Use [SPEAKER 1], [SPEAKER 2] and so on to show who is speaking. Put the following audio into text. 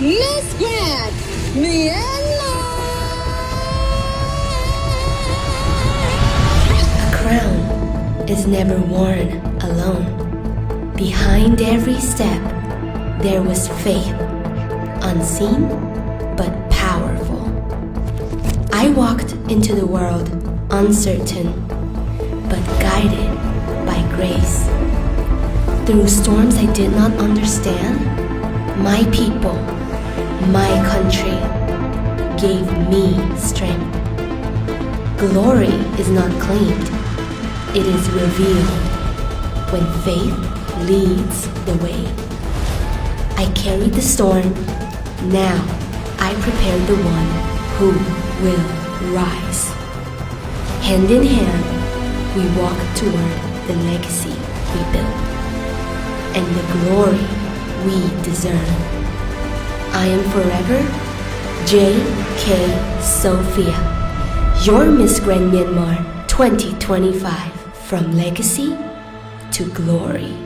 [SPEAKER 1] Miss Grand Myanmar.
[SPEAKER 2] A crown is never worn alone. Behind every step, there was faith, unseen but powerful. I walked into the world uncertain, but guided by grace. Through storms I did not understand, my people, my country gave me strength. Glory is not claimed, it is revealed when faith leads the way. I carried the storm, now I prepare the one who will rise. Hand in hand, we walk toward the legacy we built and the glory we deserve. I am forever J.K. Sophia, your Miss Grand Myanmar 2025, from legacy to glory.